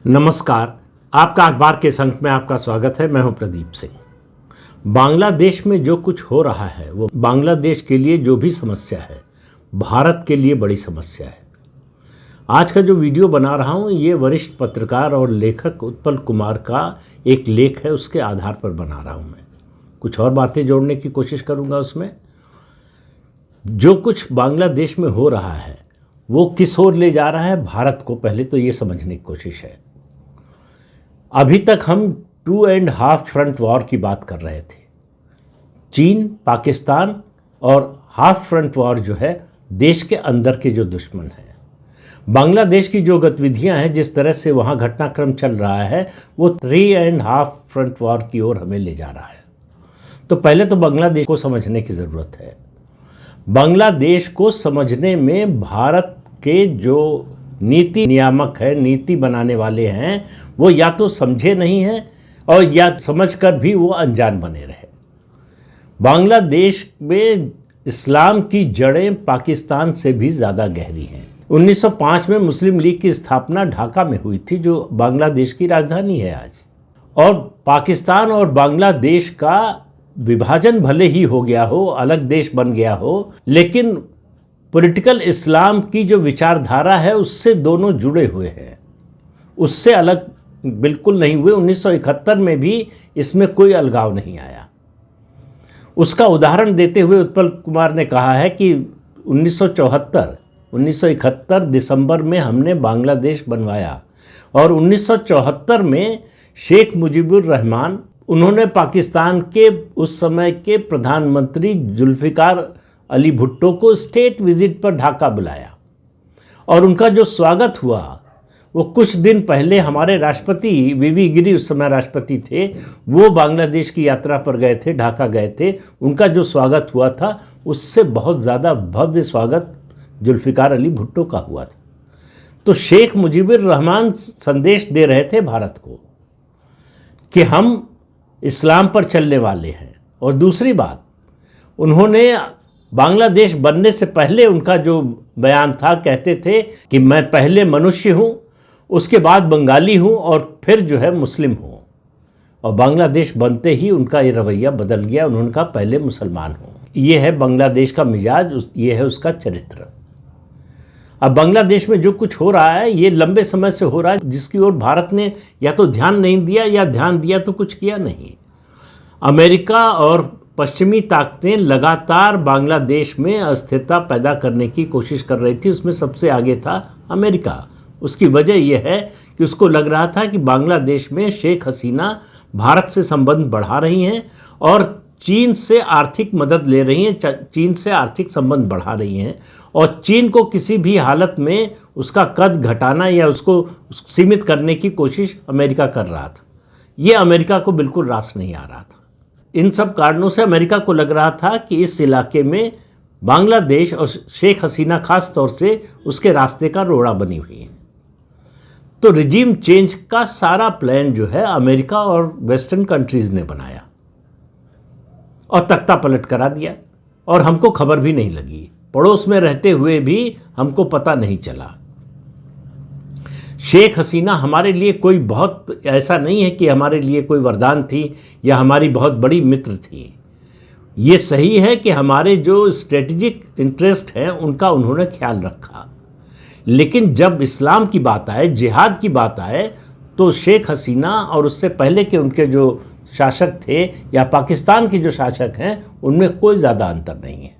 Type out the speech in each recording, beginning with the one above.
नमस्कार। आपका अखबार के संग में आपका स्वागत है। मैं हूं प्रदीप सिंह। बांग्लादेश में जो कुछ हो रहा है वो बांग्लादेश के लिए जो भी समस्या है, भारत के लिए बड़ी समस्या है। आज का जो वीडियो बना रहा हूं ये वरिष्ठ पत्रकार और लेखक उत्पल कुमार का एक लेख है, उसके आधार पर बना रहा हूं। मैं कुछ और बातें जोड़ने की कोशिश करूंगा उसमें। जो कुछ बांग्लादेश में हो रहा है वो किस ओर ले जा रहा है भारत को, पहले तो ये समझने की कोशिश है। अभी तक हम 2.5 फ्रंट वॉर की बात कर रहे थे, चीन, पाकिस्तान, और हाफ फ्रंट वॉर जो है देश के अंदर के जो दुश्मन हैं। बांग्लादेश की जो गतिविधियां हैं, जिस तरह से वहां घटनाक्रम चल रहा है, वो 3.5 फ्रंट वॉर की ओर हमें ले जा रहा है। तो पहले तो बांग्लादेश को समझने की ज़रूरत है। बांग्लादेश को समझने में भारत के जो नीति नियामक है, नीति बनाने वाले हैं, वो या तो समझे नहीं हैं और या समझकर भी वो अनजान बने रहे। बांग्लादेश में इस्लाम की जड़ें पाकिस्तान से भी ज़्यादा गहरी हैं। 1905 में मुस्लिम लीग की स्थापना ढाका में हुई थी, जो बांग्लादेश की राजधानी है आज। और पाकिस्तान और बांग्लादेश का विभाजन भले ही हो गया हो, अलग देश बन गया हो, लेकिन पॉलिटिकल इस्लाम की जो विचारधारा है उससे दोनों जुड़े हुए हैं, उससे अलग बिल्कुल नहीं हुए। 1971 में भी इसमें कोई अलगाव नहीं आया। उसका उदाहरण देते हुए उत्पल कुमार ने कहा है कि 1971 दिसंबर में हमने बांग्लादेश बनवाया और 1974 में शेख मुजीबुर रहमान, उन्होंने पाकिस्तान के उस समय के प्रधानमंत्री जुल्फिकार अली भुट्टो को स्टेट विजिट पर ढाका बुलाया और उनका जो स्वागत हुआ वो कुछ दिन पहले हमारे राष्ट्रपति वीवी गिरी, उस समय राष्ट्रपति थे, वो बांग्लादेश की यात्रा पर गए थे, ढाका गए थे। उनका जो स्वागत हुआ था उससे बहुत ज़्यादा भव्य स्वागत जुल्फिकार अली भुट्टो का हुआ था। तो शेख मुजीबुर रहमान संदेश दे रहे थे भारत को कि हम इस्लाम पर चलने वाले हैं। और दूसरी बात, उन्होंने बांग्लादेश बनने से पहले उनका जो बयान था, कहते थे कि मैं पहले मनुष्य हूँ, उसके बाद बंगाली हूँ और फिर जो है मुस्लिम हूँ। और बांग्लादेश बनते ही उनका ये रवैया बदल गया, उन्होंने कहा पहले मुसलमान हूँ। ये है बांग्लादेश का मिजाज, ये है उसका चरित्र। अब बांग्लादेश में जो कुछ हो रहा है ये लंबे समय से हो रहा है, जिसकी ओर भारत ने या तो ध्यान नहीं दिया या ध्यान दिया तो कुछ किया नहीं। अमेरिका और पश्चिमी ताकतें लगातार बांग्लादेश में अस्थिरता पैदा करने की कोशिश कर रही थी। उसमें सबसे आगे था अमेरिका। उसकी वजह यह है कि उसको लग रहा था कि बांग्लादेश में शेख हसीना भारत से संबंध बढ़ा रही हैं और चीन से आर्थिक मदद ले रही हैं, चीन से आर्थिक संबंध बढ़ा रही हैं, और चीन को किसी भी हालत में उसका कद घटाना या उसको सीमित करने की कोशिश अमेरिका कर रहा था। ये अमेरिका को बिल्कुल रास नहीं आ रहा था। इन सब कारणों से अमेरिका को लग रहा था कि इस इलाके में बांग्लादेश और शेख हसीना खास तौर से उसके रास्ते का रोड़ा बनी हुई है। तो रिजीम चेंज का सारा प्लान जो है अमेरिका और वेस्टर्न कंट्रीज ने बनाया और तख्ता पलट करा दिया, और हमको खबर भी नहीं लगी। पड़ोस में रहते हुए भी हमको पता नहीं चला। शेख हसीना हमारे लिए कोई बहुत ऐसा नहीं है कि हमारे लिए कोई वरदान थी या हमारी बहुत बड़ी मित्र थी। ये सही है कि हमारे जो स्ट्रेटजिक इंटरेस्ट हैं उनका उन्होंने ख्याल रखा, लेकिन जब इस्लाम की बात आए, जिहाद की बात आए, तो शेख हसीना और उससे पहले के उनके जो शासक थे या पाकिस्तान के जो शासक हैं उनमें कोई ज़्यादा अंतर नहीं है।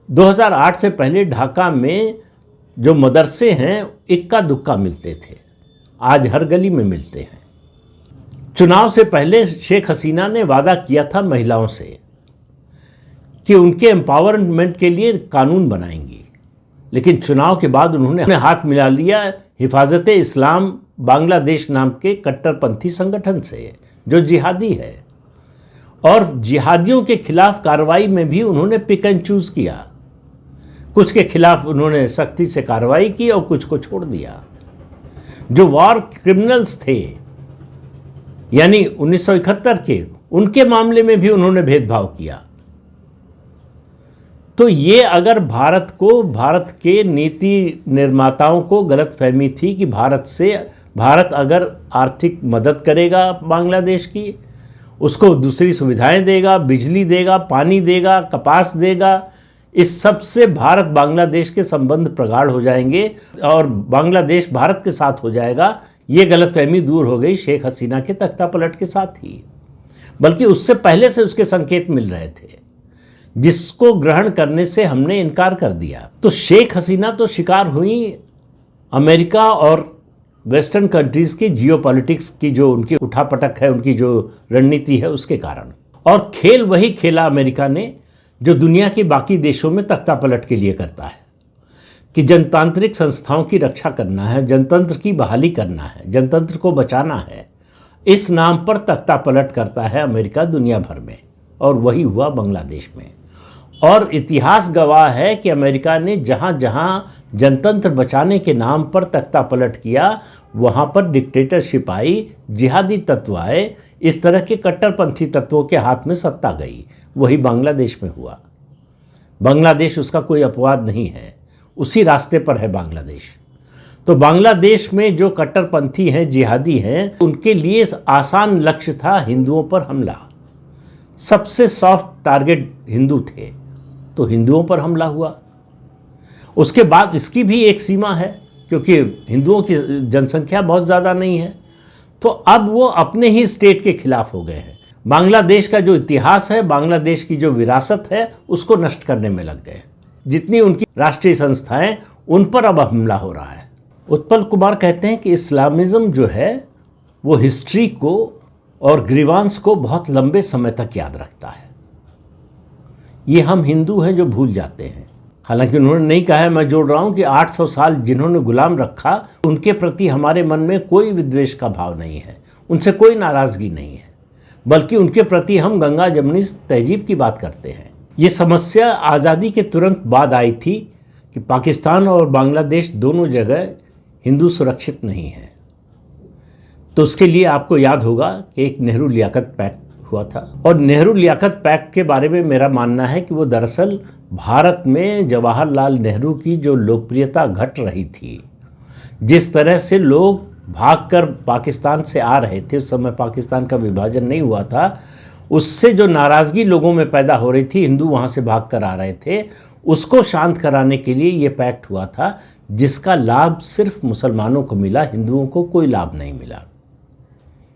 2008 से पहले ढाका में जो मदरसे हैं इक्का दुक्का मिलते थे, आज हर गली में मिलते हैं। चुनाव से पहले शेख हसीना ने वादा किया था महिलाओं से कि उनके एम्पावरमेंट के लिए कानून बनाएंगी, लेकिन चुनाव के बाद उन्होंने हाथ मिला लिया हिफाजत इस्लाम बांग्लादेश नाम के कट्टरपंथी संगठन से, जो जिहादी है। और जिहादियों के खिलाफ कार्रवाई में भी उन्होंने पिक एंड चूज किया। कुछ के खिलाफ उन्होंने सख्ती से कार्रवाई की और कुछ को छोड़ दिया। जो वॉर क्रिमिनल्स थे यानी 1971 के, उनके मामले में भी उन्होंने भेदभाव किया। तो ये अगर भारत के नीति निर्माताओं को गलतफहमी थी कि भारत से भारत अगर आर्थिक मदद करेगा बांग्लादेश की, उसको दूसरी सुविधाएं देगा, बिजली देगा, पानी देगा, कपास देगा, इस सब से भारत बांग्लादेश के संबंध प्रगाढ़ हो जाएंगे और बांग्लादेश भारत के साथ हो जाएगा। ये गलतफहमी दूर हो गई शेख हसीना के तख्तापलट के साथ ही, बल्कि उससे पहले से उसके संकेत मिल रहे थे, जिसको ग्रहण करने से हमने इनकार कर दिया। तो शेख हसीना तो शिकार हुई अमेरिका और वेस्टर्न कंट्रीज की जियोपॉलिटिक्स की, जो उनकी उठापटक है, उनकी जो रणनीति है, उसके कारण। और खेल वही खेला अमेरिका ने जो दुनिया के बाकी देशों में तख्तापलट के लिए करता है, कि जनतांत्रिक संस्थाओं की रक्षा करना है, जनतंत्र की बहाली करना है, जनतंत्र को बचाना है। इस नाम पर तख्तापलट करता है अमेरिका दुनिया भर में, और वही हुआ बांग्लादेश में। और इतिहास गवाह है कि अमेरिका ने जहाँ जहाँ जनतंत्र बचाने के नाम पर तख्तापलट किया, वहाँ पर डिक्टेटरशिप आई, जिहादी तत्व आए, इस तरह के कट्टरपंथी तत्वों के हाथ में सत्ता गई। वही बांग्लादेश में हुआ। बांग्लादेश उसका कोई अपवाद नहीं है, उसी रास्ते पर है बांग्लादेश। तो बांग्लादेश में जो कट्टरपंथी हैं, जिहादी हैं, उनके लिए आसान लक्ष्य था हिंदुओं पर हमला। सबसे सॉफ्ट टारगेट हिंदू थे, तो हिंदुओं पर हमला हुआ। उसके बाद इसकी भी एक सीमा है, क्योंकि हिंदुओं की जनसंख्या बहुत ज़्यादा नहीं है, तो अब वो अपने ही स्टेट के खिलाफ हो गए हैं। बांग्लादेश का जो इतिहास है, बांग्लादेश की जो विरासत है, उसको नष्ट करने में लग गए। जितनी उनकी राष्ट्रीय संस्थाएं, उन पर अब हमला हो रहा है। उत्पल कुमार कहते हैं कि इस्लामिज़्म जो है वो हिस्ट्री को और ग्रीवांस को बहुत लंबे समय तक याद रखता है। ये हम हिंदू हैं जो भूल जाते हैं। हालांकि उन्होंने नहीं कहा है, मैं जोड़ रहा हूँ कि 800 साल जिन्होंने गुलाम रखा, उनके प्रति हमारे मन में कोई विद्वेष का भाव नहीं है, उनसे कोई नाराज़गी नहीं है, बल्कि उनके प्रति हम गंगा जमुनी तहजीब की बात करते हैं। ये समस्या आज़ादी के तुरंत बाद आई थी कि पाकिस्तान और बांग्लादेश दोनों जगह हिंदू सुरक्षित नहीं हैं। तो उसके लिए आपको याद होगा कि एक नेहरू लियाकत पैक्ट हुआ था, और नेहरू लियाकत पैक्ट के बारे में मेरा मानना है कि वो दरअसल भारत में जवाहरलाल नेहरू की जो लोकप्रियता घट रही थी, जिस तरह से लोग भागकर पाकिस्तान से आ रहे थे, उस समय पाकिस्तान का विभाजन नहीं हुआ था, उससे जो नाराज़गी लोगों में पैदा हो रही थी, हिंदू वहाँ से भागकर आ रहे थे, उसको शांत कराने के लिए ये पैक्ट हुआ था, जिसका लाभ सिर्फ मुसलमानों को मिला, हिंदुओं को कोई लाभ नहीं मिला।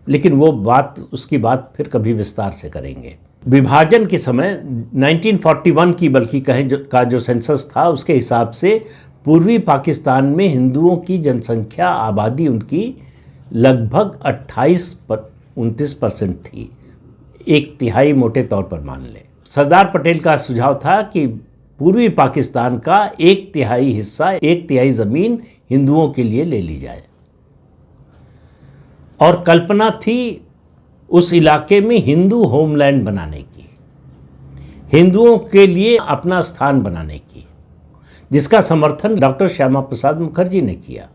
लेकिन वो बात, उसकी बात फिर कभी विस्तार से करेंगे। विभाजन के समय 1941 की बल्कि कहें का जो सेंसस था, उसके हिसाब से पूर्वी पाकिस्तान में हिंदुओं की जनसंख्या, आबादी उनकी लगभग 28-29% थी, 1/3 मोटे तौर पर मान लें। सरदार पटेल का सुझाव था कि पूर्वी पाकिस्तान का 1/3 हिस्सा, 1/3 ज़मीन हिंदुओं के लिए ले ली जाए, और कल्पना थी उस इलाके में हिंदू होमलैंड बनाने की, हिंदुओं के लिए अपना स्थान बनाने की, जिसका समर्थन डॉक्टर श्यामा प्रसाद मुखर्जी ने किया।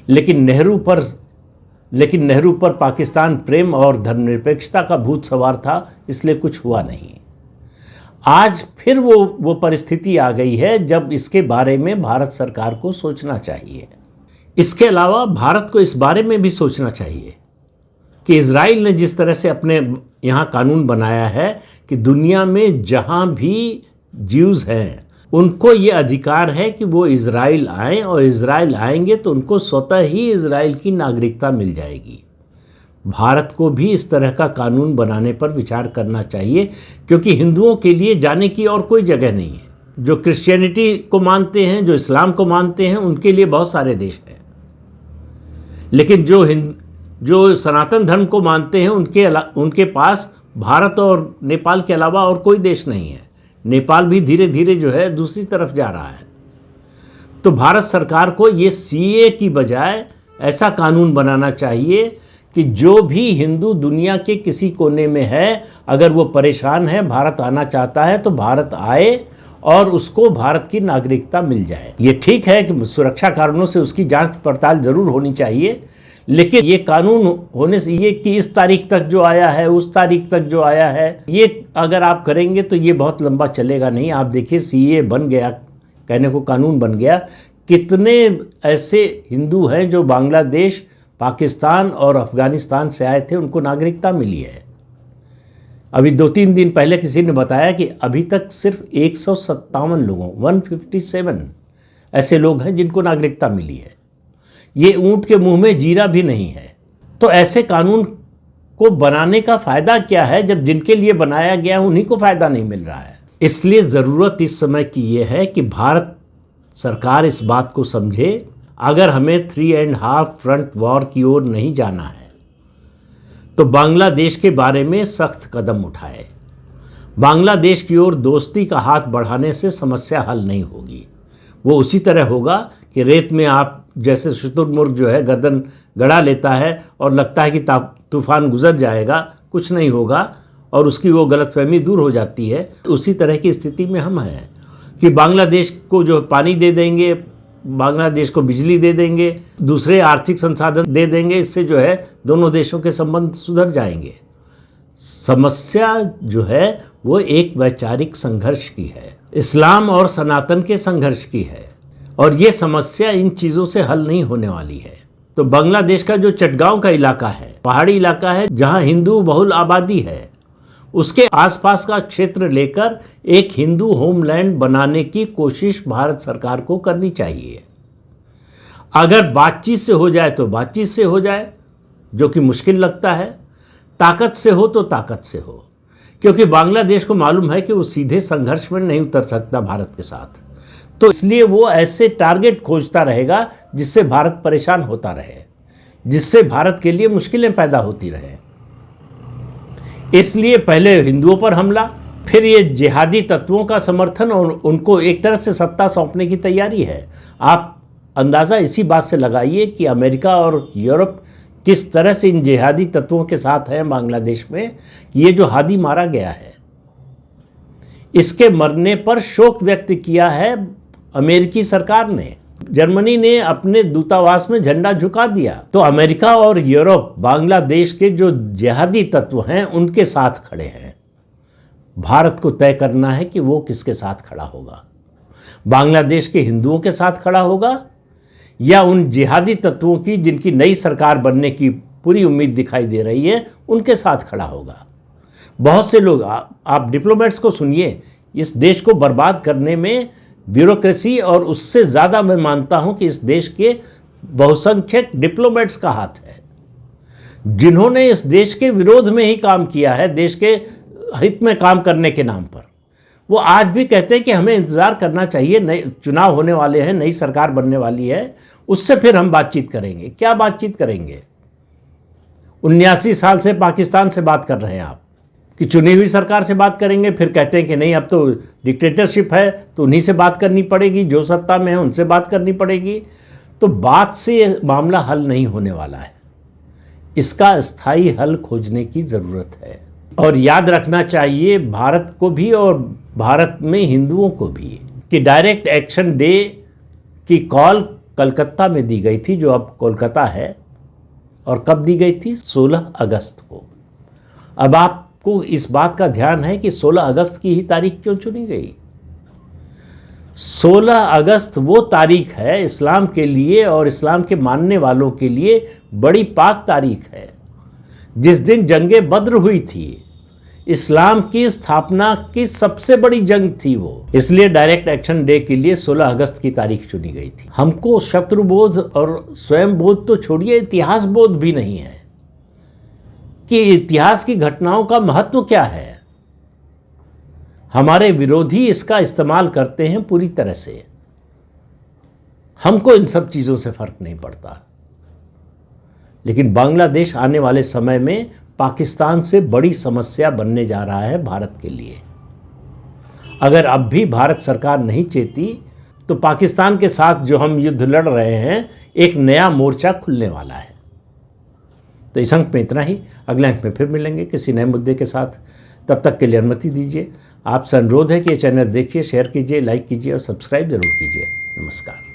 लेकिन नेहरू पर पाकिस्तान प्रेम और धर्मनिरपेक्षता का भूत सवार था, इसलिए कुछ हुआ नहीं। आज फिर वो परिस्थिति आ गई है जब इसके बारे में भारत सरकार को सोचना चाहिए। इसके अलावा भारत को इस बारे में भी सोचना चाहिए कि इजराइल ने जिस तरह से अपने यहाँ कानून बनाया है कि दुनिया में जहाँ भी ज्यूज़ हैं, उनको ये अधिकार है कि वो इजराइल आएँ, और इजराइल आएंगे तो उनको स्वतः ही इजराइल की नागरिकता मिल जाएगी। भारत को भी इस तरह का कानून बनाने पर विचार करना चाहिए, क्योंकि हिंदुओं के लिए जाने की और कोई जगह नहीं है। जो क्रिश्चियनिटी को मानते हैं, जो इस्लाम को मानते हैं, उनके लिए बहुत सारे देश हैं, लेकिन जो सनातन धर्म को मानते हैं, उनके पास भारत और नेपाल के अलावा और कोई देश नहीं है। नेपाल भी धीरे धीरे जो है दूसरी तरफ जा रहा है। तो भारत सरकार को ये सीए की बजाय ऐसा कानून बनाना चाहिए कि जो भी हिंदू दुनिया के किसी कोने में है, अगर वो परेशान है, भारत आना चाहता है, तो भारत आए और उसको भारत की नागरिकता मिल जाए। ये ठीक है कि सुरक्षा कारणों से उसकी जांच पड़ताल जरूर होनी चाहिए, लेकिन ये कानून होने से ये कि इस तारीख तक जो आया है, उस तारीख तक जो आया है, ये अगर आप करेंगे तो ये बहुत लंबा चलेगा नहीं। आप देखिए, सीए बन गया, कहने को कानून बन गया, कितने ऐसे हिंदू हैं जो बांग्लादेश पाकिस्तान और अफ़गानिस्तान से आए थे उनको नागरिकता मिली है। अभी 2-3 दिन पहले किसी ने बताया कि अभी तक सिर्फ 157 लोगों 157 ऐसे लोग हैं जिनको नागरिकता मिली है। ये ऊंट के मुंह में जीरा भी नहीं है। तो ऐसे कानून को बनाने का फ़ायदा क्या है जब जिनके लिए बनाया गया उन्हीं को फ़ायदा नहीं मिल रहा है। इसलिए ज़रूरत इस समय की ये है कि भारत सरकार इस बात को समझे, अगर हमें 3.5 फ्रंट वॉर की ओर नहीं जाना है तो बांग्लादेश के बारे में सख्त कदम उठाए। बांग्लादेश की ओर दोस्ती का हाथ बढ़ाने से समस्या हल नहीं होगी। वो उसी तरह होगा कि रेत में आप जैसे शुतुरमुर्ग जो है गर्दन गड़ा लेता है और लगता है कि तूफान गुजर जाएगा, कुछ नहीं होगा और उसकी वो गलतफहमी दूर हो जाती है। उसी तरह की स्थिति में हम हैं कि बांग्लादेश को जो पानी दे देंगे, बांग्लादेश को बिजली दे देंगे, दूसरे आर्थिक संसाधन दे देंगे, इससे जो है दोनों देशों के संबंध सुधर जाएंगे। समस्या जो है वो एक वैचारिक संघर्ष की है, इस्लाम और सनातन के संघर्ष की है और ये समस्या इन चीज़ों से हल नहीं होने वाली है। तो बांग्लादेश का जो चटगांव का इलाका है, पहाड़ी इलाका है जहां हिंदू बहुल आबादी है, उसके आसपास का क्षेत्र लेकर एक हिंदू होमलैंड बनाने की कोशिश भारत सरकार को करनी चाहिए। अगर बातचीत से हो जाए तो बातचीत से हो जाए, जो कि मुश्किल लगता है। ताकत से हो तो ताकत से हो, क्योंकि बांग्लादेश को मालूम है कि वो सीधे संघर्ष में नहीं उतर सकता भारत के साथ। तो इसलिए वो ऐसे टारगेट खोजता रहेगा जिससे भारत परेशान होता रहे, जिससे भारत के लिए मुश्किलें पैदा होती रहे। इसलिए पहले हिंदुओं पर हमला, फिर ये जिहादी तत्वों का समर्थन और उनको एक तरह से सत्ता सौंपने की तैयारी है। आप अंदाज़ा इसी बात से लगाइए कि अमेरिका और यूरोप किस तरह से इन जिहादी तत्वों के साथ हैं बांग्लादेश में। ये जो हादी मारा गया है, इसके मरने पर शोक व्यक्त किया है अमेरिकी सरकार ने। जर्मनी ने अपने दूतावास में झंडा झुका दिया। तो अमेरिका और यूरोप बांग्लादेश के जो जिहादी तत्व हैं उनके साथ खड़े हैं। भारत को तय करना है कि वो किसके साथ खड़ा होगा, बांग्लादेश के हिंदुओं के साथ खड़ा होगा या उन जिहादी तत्वों की जिनकी नई सरकार बनने की पूरी उम्मीद दिखाई दे रही है उनके साथ खड़ा होगा। बहुत से लोग, आप डिप्लोमेट्स को सुनिए, इस देश को बर्बाद करने में ब्यूरोक्रेसी और उससे ज़्यादा मैं मानता हूं कि इस देश के बहुसंख्यक डिप्लोमेट्स का हाथ है, जिन्होंने इस देश के विरोध में ही काम किया है, देश के हित में काम करने के नाम पर। वो आज भी कहते हैं कि हमें इंतज़ार करना चाहिए, नए चुनाव होने वाले हैं, नई सरकार बनने वाली है, उससे फिर हम बातचीत करेंगे। क्या बातचीत करेंगे? 79 साल से पाकिस्तान से बात कर रहे हैं आप कि चुनी हुई सरकार से बात करेंगे, फिर कहते हैं कि नहीं अब तो डिक्टेटरशिप है तो उन्हीं से बात करनी पड़ेगी, जो सत्ता में है उनसे बात करनी पड़ेगी। तो बात से मामला हल नहीं होने वाला है, इसका स्थायी हल खोजने की ज़रूरत है। और याद रखना चाहिए भारत को भी और भारत में हिंदुओं को भी कि डायरेक्ट एक्शन डे की कॉल कलकत्ता में दी गई थी, जो अब कोलकाता है, और कब दी गई थी? 16 अगस्त को। अब आपको इस बात का ध्यान है कि 16 अगस्त की ही तारीख क्यों चुनी गई? 16 अगस्त वो तारीख है इस्लाम के लिए और इस्लाम के मानने वालों के लिए बड़ी पाक तारीख है, जिस दिन जंगे बद्र हुई थी। इस्लाम की स्थापना की सबसे बड़ी जंग थी वो, इसलिए डायरेक्ट एक्शन डे के लिए 16 अगस्त की तारीख चुनी गई थी। हमको शत्रुबोध और स्वयं बोध तो छोड़िए, इतिहास बोध भी नहीं है कि इतिहास की घटनाओं का महत्व क्या है। हमारे विरोधी इसका इस्तेमाल करते हैं पूरी तरह से। हमको इन सब चीज़ों से फर्क नहीं पड़ता, लेकिन बांग्लादेश आने वाले समय में पाकिस्तान से बड़ी समस्या बनने जा रहा है भारत के लिए। अगर अब भी भारत सरकार नहीं चेती तो पाकिस्तान के साथ जो हम युद्ध लड़ रहे हैं, एक नया मोर्चा खुलने वाला है। तो इस अंक में इतना ही, अगले अंक में फिर मिलेंगे किसी नए मुद्दे के साथ। तब तक के लिए अनुमति दीजिए। आपसे अनुरोध है कि ये चैनल देखिए, शेयर कीजिए, लाइक कीजिए और सब्सक्राइब जरूर कीजिए। नमस्कार।